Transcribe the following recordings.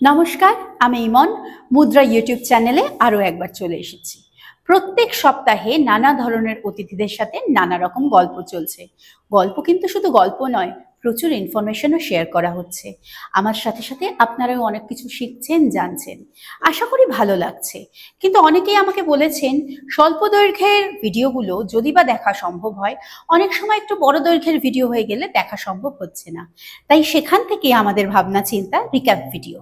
নমস্কার, আমি ইমন। মুদ্রা ইউটিউব চ্যানেলে আরও একবার চলে এসেছি। প্রত্যেক সপ্তাহে নানা ধরনের অতিথিদের সাথে নানা রকম গল্প চলছে। গল্প কিন্তু শুধু গল্প নয়, প্রচুর ইনফরমেশনও শেয়ার করা হচ্ছে। আমার সাথে সাথে আপনারাও অনেক কিছু শিখছেন, জানছেন। আশা করি ভালো লাগছে। কিন্তু অনেকেই আমাকে বলেছেন স্বল্প দৈর্ঘ্যের ভিডিওগুলো যদি বা দেখা সম্ভব হয়, অনেক সময় একটু বড় দৈর্ঘ্যের ভিডিও হয়ে গেলে দেখা সম্ভব হচ্ছে না। তাই সেখান থেকে আমাদের ভাবনা চিন্তা রিক্যাপ ভিডিও।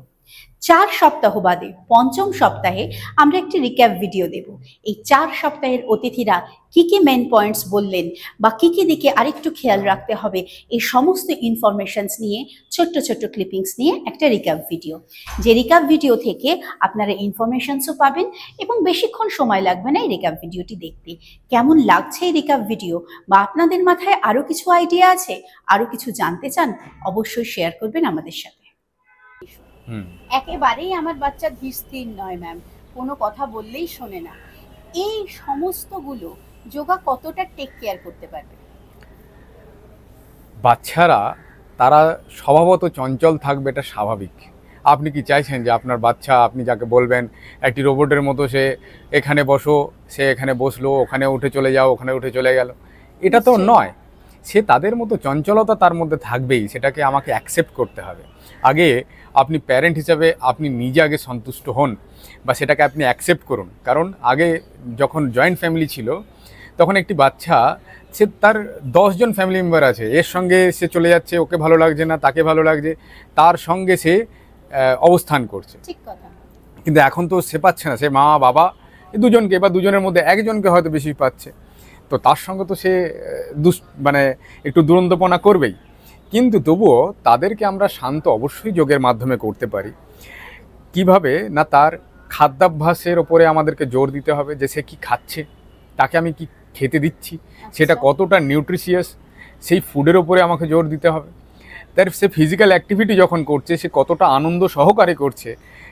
4 সপ্তাহ বাদে পঞ্চম সপ্তাহে আমরা একটি রিক্যাপ ভিডিও দেব। এই 4 সপ্তাহের অতিথিরা কি কি মেন পয়েন্টস বললেন বা কি কি দিকে আরেকটু খেয়াল রাখতে হবে, এই সমস্ত ইনফরমেশনস নিয়ে ছোট্ট ছোট্ট ক্লিপিংস নিয়ে একটা রিক্যাপ ভিডিও। যে রিক্যাপ ভিডিও থেকে আপনারা ইনফরমেশনসও পাবেন এবং বেশিক্ষণ সময় লাগবে না এই রিক্যাপ ভিডিওটি দেখতে। কেমন লাগছে এই রিক্যাপ ভিডিও, বা আপনাদের মাথায় আরও কিছু আইডিয়া আছে, আরও কিছু জানতে চান, অবশ্যই শেয়ার করবেন আমাদের সাথে। একেবারেই আমার বাচ্চা ধীর স্থির নয় ম্যাম, কোনো কথা বললেই শোনে না। এই সমস্তগুলো যোগা কতটা টেক কেয়ার করতে পারবে? বাচ্চারা তারা স্বভাবত চঞ্চল থাকবে, এটা স্বাভাবিক। আপনি কি চাইছেন যে আপনার বাচ্চা, আপনি যাকে বলবেন একটি রোবটের মতো সে এখানে বসো, সে এখানে বসলো, ওখানে উঠে চলে যাও, ওখানে উঠে চলে গেল? এটা তো নয়। সে তাদের মতো চঞ্চলতা তার মধ্যে থাকবেই, সেটাকে আমাকে অ্যাকসেপ্ট করতে হবে। আগে আপনি প্যারেন্ট হিসাবে আপনি নিজে আগে সন্তুষ্ট হন বা সেটাকে আপনি অ্যাকসেপ্ট করুন। কারণ আগে যখন জয়েন্ট ফ্যামিলি ছিল তখন একটি বাচ্চা, সে তার 10 জন ফ্যামিলি মেম্বার আছে, এর সঙ্গে সে চলে যাচ্ছে, ওকে ভালো লাগছে না, তাকে ভালো লাগছে, তার সঙ্গে সে অবস্থান করছে। ঠিক কথা। কিন্তু এখন তো সে পাচ্ছে না, সে মা বাবা দুজনকে বা দুজনের মধ্যে একজনকে হয়তো বেশি পাচ্ছে, তো তার সঙ্গে তো সে মানে একটু দুরন্তপনা করবেই। কিন্তু তবুও তাদেরকে আমরা শান্ত অবশ্যই যোগের মাধ্যমে করতে পারি। কিভাবে না, তার খাদ্যাভ্যাসের ওপরে আমাদেরকে জোর দিতে হবে, যে সে কী খাচ্ছে, তাকে আমি কি খেতে দিচ্ছি, সেটা কতটা নিউট্রিশিয়াস, সেই ফুডের ওপরে আমাকে জোর দিতে হবে। তার সে ফিজিক্যাল অ্যাক্টিভিটি যখন করছে, সে কতটা আনন্দ সহকারে করছে,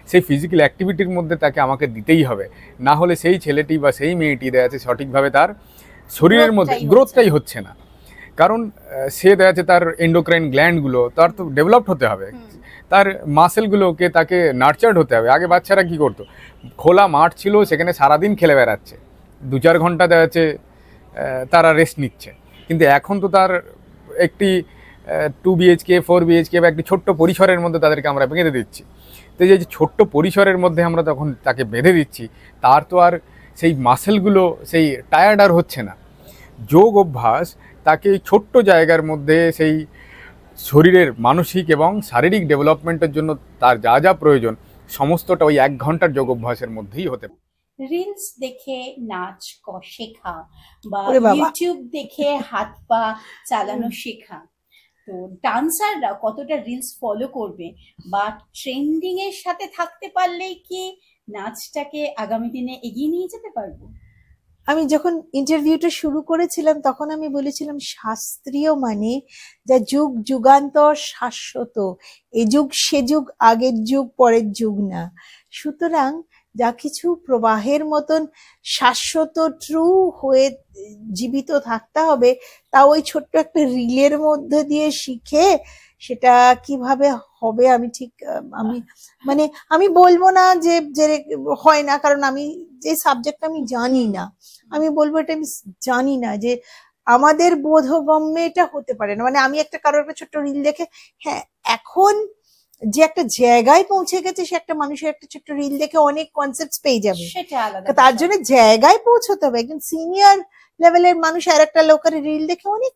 সেই ফিজিক্যাল অ্যাক্টিভিটির মধ্যে তাকে আমাকে দিতেই হবে। না হলে সেই ছেলেটি বা সেই মেয়েটি দেখা যাচ্ছে সঠিকভাবে তার শরীরের মধ্যে গ্রোথটাই হচ্ছে না। কারণ সে দেখা যাচ্ছে তার এন্ডোক্রাইন গ্ল্যান্ডগুলো তার তো ডেভেলপড হতে হবে, তার মাসেলগুলোকে তাকে নার্চার্ড হতে হবে। আগে বাচ্চারা কি করতো, খোলা মাঠ ছিল, সেখানে সারাদিন খেলে বেড়াচ্ছে, 2-4 ঘন্টা দেখা যাচ্ছে তারা রেস্ট নিচ্ছে। কিন্তু এখন তো তার একটি 2 BHK 4 BHK বা একটি ছোট্ট পরিসরের মধ্যে তাদেরকে আমরা বেঁধে দিচ্ছি। তো এই যে ছোট্ট পরিসরের মধ্যে আমরা তখন তাকে বেঁধে দিচ্ছি, তার তো আর সেই মাসেলগুলো সেই টায়ার্ড আর হচ্ছে না। যোগ অভ্যাস তাকে ছোট্ট জায়গার মধ্যে সেই শরীরের মানসিক এবং শারীরিক ডেভেলপমেন্টের জন্য তার যা যা প্রয়োজন সমস্তটা ওই 1 ঘন্টার যোগ অভ্যাসের মধ্যেই হতে পারে। রিলস দেখে নাচ শেখা বা ইউটিউব দেখে হাত পা চালানো শেখা, তো ডান্সাররা কতটা রিলস ফলো করবে বা ট্রেন্ডিং এর সাথে থাকতে পারলেই কি নাচটাকে আগামী দিনে এগিয়ে নিয়ে যেতে পারবো? আমি যখন ইন্টারভিউটা শুরু করেছিলাম তখন আমি বলেছিলাম শাস্ত্রীয় মানে যা যুগ যুগান্তর শাশ্বত, এ যুগ সে যুগ, আগের যুগ পরের যুগ না। সুতরাং যা কিছু প্রবাহের মতন শাশ্বত ট্রু হয়ে জীবিত থাকতে হবে, তা ওই ছোট্ট একটা রিলের মধ্যে দিয়ে শিখে সেটা কিভাবে হবে আমি ঠিক মানে আমি বলবো না যে হয় না, কারণ আমি যে সাবজেক্ট আমি জানি না, আমি বলবো এটা আমি জানি না যে আমাদের বোধগম্যে এটা হতে পারে না। মানে আমি একটা কারোর একটা ছোট্ট রিল দেখে, হ্যাঁ এখন যে একটা জায়গায় পৌঁছে গেছে, সে একটা মানুষের একটা ছোট্ট রিল দেখে অনেক কনসেপ্ট পেয়ে যাবে, তার জন্য জায়গায় পৌঁছতে হবে। একজন সিনিয়র লেভেলের মানুষ আর একটা লোকের রিল দেখে অনেক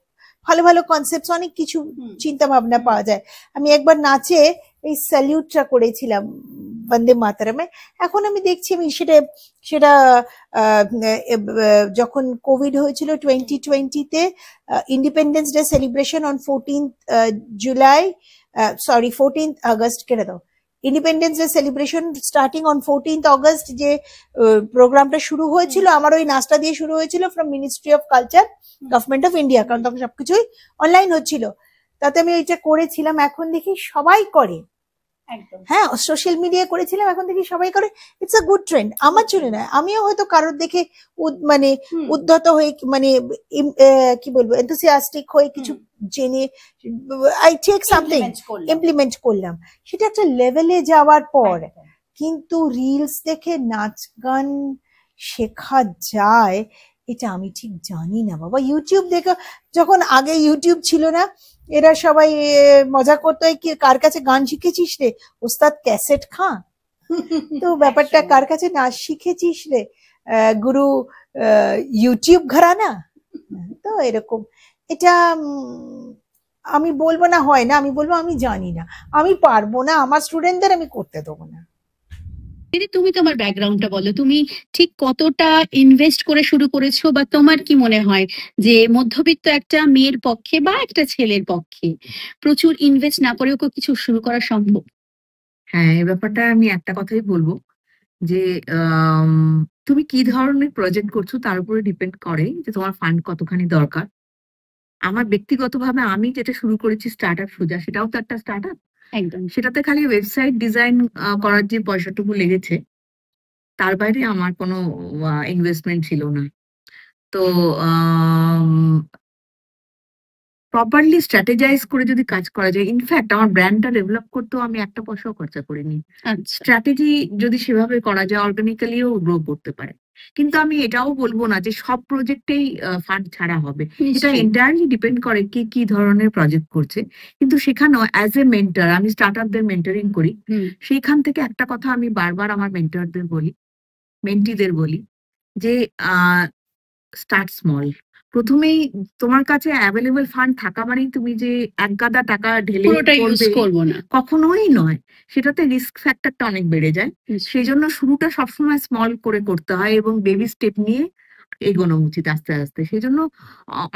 ভালো ভালো কনসেপ্ট, অনেক কিছু চিন্তা ভাবনা পাওয়া যায়। আমি একবার নাচে এই স্যালিউটটা করেছিলাম বন্দে মাতরমে। এখন আমি দেখছি আমি সেটা যখন কোভিড হয়েছিল 2020-তে, independence day celebration on 14th July, 14th August কেটে দাও, independence day celebration starting on 14th August যে প্রোগ্রামটা শুরু হয়েছিল, আমার ওই নাচটা দিয়ে শুরু হয়েছিল from ministry of culture, government of India, কারণ তখন সবকিছুই অনলাইন হচ্ছিল। তাতে আমি ওইটা করেছিলাম। এখন দেখি সবাই করে, একদম হ্যাঁ, সোশ্যাল মিডিয়া করেছিলাম, এখন দেখি সবাই করে। ইটস আ গুড ট্রেন্ড, আমার জন্য নয়, আমিও হয়তো কারোর দেখে মানে হুম, উদ্ধত হয়ে মানে কি বলবো এনথুসিয়াস্টিক হয়ে কিছু জেনে আই টেক সামথিং, implement করলাম। ইমপ্লিমেন্ট করলাম, সেটা একটা লেভেলে যাওয়ার পর। একদম। কিন্তু রিলস দেখে নাচ গান শেখা যায় এটা আমি ঠিক জানি না বাবা। ইউটিউব দেখে, যখন আগে ইউটিউব ছিল না, এরা সবাই মজা করতো, "এই কি কার কাছে গান শিখেছিস রে, ওস্তাদ ক্যাসেট খাঁ"। তো ব্যাপারটা একদম। কার কাছে নাচ শিখেছিস রে, গুরু ইউটিউব ঘরানা। তো এরকম এটা আমি বলবো না হয় না, আমি বলবো আমি জানি না, আমি পারবো না, আমার স্টুডেন্টদের আমি করতে দেবো না। দিদি, তুমি তোমার ব্যাকগ্রাউন্ডটা বলো, তুমি ঠিক কতটা ইনভেস্ট করে শুরু করেছো, বা তোমার কি মনে হয় যে মধ্যবিত্ত একটা মেয়ের পক্ষে বা একটা ছেলের পক্ষে প্রচুর ইনভেস্ট না করেও কি কিছু শুরু করা সম্ভব? হ্যাঁ, এই ব্যাপারটা আমি একটা কথাই বলবো যে আম, তুমি কি ধরনের প্রজেক্ট করছো তার উপরে ডিপেন্ড করে যে তোমার ফান্ড কতখানি দরকার। আমার ব্যক্তিগতভাবে আমি যেটা শুরু করেছি স্টার্ট আপ সোজা, সেটাও তো একটা স্টার্ট আপ। একদম। সেটাতে খালি ওয়েবসাইট ডিজাইন করার যে পয়সাটুকু লেগেছে, তার বাইরে আমার কোনো ইনভেস্টমেন্ট ছিল না। তো প্রপারলি স্ট্র্যাটেজাইজ করে যদি কাজ করা যায়, ইনফ্যাক্ট আমার ব্র্যান্ডটা ডেভেলপ করতেও আমি একটা পয়সাও খরচা করিনি। আচ্ছা। স্ট্র্যাটেজি যদি সেভাবে করা যায়, অর্গানিক্যালিও গ্রো করতে পারে। কিন্তু আমি এটাও বলবো না যে সব প্রজেক্টেই ফান্ড ছাড়া হবে। এটা নিশ্চয়ই। এন্টায়ারলি ডিপেন্ড করে কে কি ধরনের প্রজেক্ট করছে। কিন্তু সেখানেও অ্যাজ এ মেন্টর, আমি স্টার্ট আপদের মেন্টরিং করি, হুম, সেইখান থেকে একটা কথা আমি বারবার আমার মেন্টরদের বলি, মেন্টিদের বলি যে স্টার্ট স্মল। প্রথমেই তোমার কাছে অ্যাভেলেবল ফান্ড থাকা মানেই তুমি যে এক গাদা টাকা ঢেলে পুরোটা ইউজ করবে, করবো না। কখনোই নয়। সেটাতে রিস্ক ফ্যাক্টরটা অনেক বেড়ে যায়। সেই জন্য শুরুটা সবসময় স্মল করে করতে হয় এবং বেবি স্টেপ নিয়ে এগোনো উচিত আস্তে আস্তে। সেই জন্য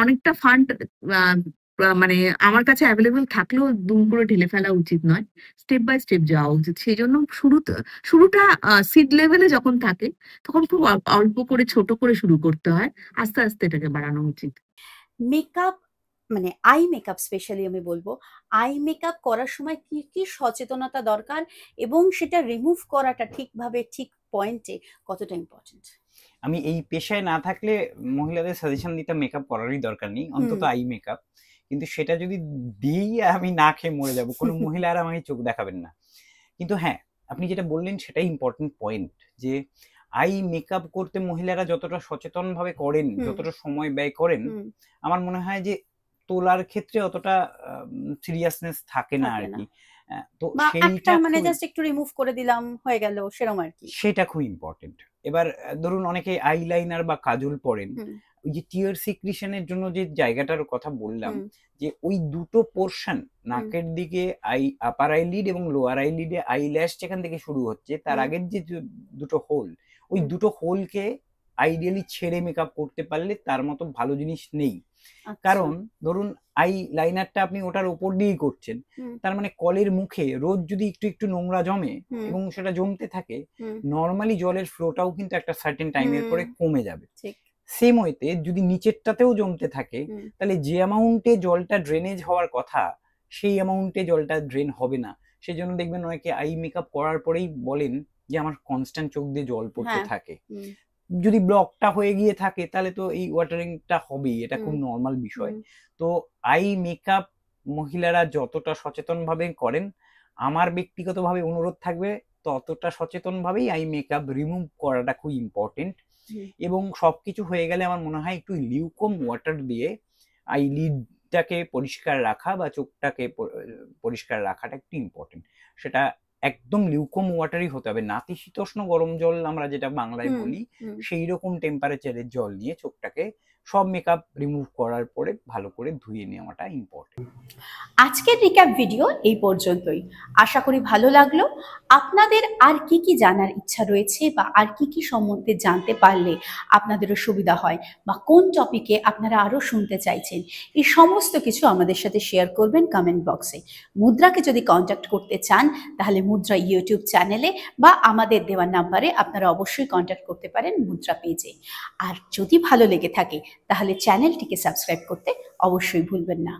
অনেকটা ফান্ড মানে আমার কাছে অ্যাভেলেবল থাকলেও দুম করে ঢেলে ফেলা উচিত নয়, স্টেপ বাই স্টেপ যাওয়া উচিত। সেই জন্য শুরুটা সিড লেভেলে যখন থাকে তখন খুব অল্প করে ছোট করে শুরু করতে হয়, আস্তে আস্তে এটাকে বাড়ানো উচিত। মেকআপ, মানে আই মেকআপ স্পেশালি আমি বলবো, আই মেকআপ করার সময় কি কি সচেতনতা দরকার, এবং সেটা রিমুভ করাটা ঠিকভাবে ঠিক পয়েন্টে কতটা ইম্পর্টেন্ট? আমি এই পেশায় না থাকলে মহিলাদের সাজেশন দিতাম মেকআপ করারই দরকার নেই, অন্তত আই মেকআপ। কিন্তু সেটা যদি দিই আমি না খেয়ে মরে যাব, কোনো মহিলা আর আমাকে চোখ দেখাবেন না। কিন্তু হ্যাঁ, আপনি যেটা বললেন সেটাই ইম্পর্টেন্ট পয়েন্ট, যে আই মেকআপ করতে মহিলারা যতটা সচেতন ভাবে করেন, যতটা সময় ব্যয় করেন, আমার মনে হয় যে তোলার ক্ষেত্রে অতটা সিরিয়াসনেস থাকে না আর কি। তো বা একটা সেইটা মানে জাস্ট একটু রিমুভ করে দিলাম, হয়ে গেল, সেরকম আর কি। সেটা খুব ইম্পর্টেন্ট। এবার ধরুন অনেকে আইলাইনার বা কাজল পরেন, ওই যে টিয়ার সিক্রিশনের জন্য যে জায়গাটার কথা বললাম, যে ওই দুটো পোর্শন নাকের দিকে আপার আইলিড এবং লোয়ার আইলিডে আইল্যাশ যেখান থেকে শুরু হচ্ছে, তার আগের যে দুটো হোল, ওই দুটো হোলকে আইডিয়ালি ছেড়ে মেকআপ করতে পারলে তার মতো ভালো জিনিস নেই। কারণ ধরুন আই লাইনারটা আপনি ওটার উপর দিয়েই করছেন, তার মানে কলের মুখে রোজ যদি একটু একটু নোংরা জমে এবং সেটা জমতে থাকে, নর্মালি জলের ফ্লোটাও কিন্তু একটা সার্টেন টাইমের পরে কমে যাবে। সেম ওয়েতে যদি নিচেরটাতেও জমতে থাকে, তাহলে যে অ্যামাউন্টে জলটা ড্রেনেজ হওয়ার কথা সেই অ্যামাউন্টে জলটা ড্রেন হবে না। সেই জন্য দেখবেন অনেকে আই মেকআপ করার পরেই বলেন যে আমার কনস্ট্যান্ট চোখ দিয়ে জল পড়তে থাকে। যদি ব্লকটা হয়ে গিয়ে থাকে তাহলে তো এই ওয়াটারিংটা হবেই, এটা খুব নর্মাল বিষয়। তো আই মেকআপ মহিলারা যতটা সচেতন ভাবে করেন, আমার ব্যক্তিগতভাবে অনুরোধ থাকবে ততটা সচেতন ভাবেই আই মেকআপ রিমুভ করাটা খুব ইম্পর্টেন্ট। এবং সবকিছু হয়ে গেলে আমার মনে হয় একটু লিউকম ওয়াটার দিয়ে আইলিডটাকে পরিষ্কার রাখা বা চোখটাকে পরিষ্কার রাখাটা একটু ইম্পর্টেন্ট। সেটা একদম লিউকম ওয়াটারই হতে হবে, নাতিশীতোষ্ণ গরম জল আমরা যেটা বাংলায় বলি সেই রকম টেম্পারেচারের জল নিয়ে চোখটাকে সব মেকআপ রিমুভ করার পরে ভালো করে ধুয়ে নেওয়াটা ইম্পর্টেন্ট। আজকের রিক্যাপ ভিডিও এই পর্যন্তই। আশা করি ভালো লাগলো। আপনাদের আর কি কি জানার ইচ্ছা রয়েছে, বা আর কি কি সম্বন্ধে জানতে পারলে আপনাদেরও সুবিধা হয়, বা কোন টপিকে আপনারা আরো শুনতে চাইছেন, এই সমস্ত কিছু আমাদের সাথে শেয়ার করবেন কমেন্ট বক্সে। মুদ্রাকে যদি কন্ট্যাক্ট করতে চান তাহলে মুদ্রা ইউটিউব চ্যানেলে বা আমাদের দেওয়া নাম্বারে আপনারা অবশ্যই কন্ট্যাক্ট করতে পারেন মুদ্রা পেজে। আর যদি ভালো লেগে থাকে তাহলে চ্যানেলটিকে সাবস্ক্রাইব করতে অবশ্যই ভুলবেন না।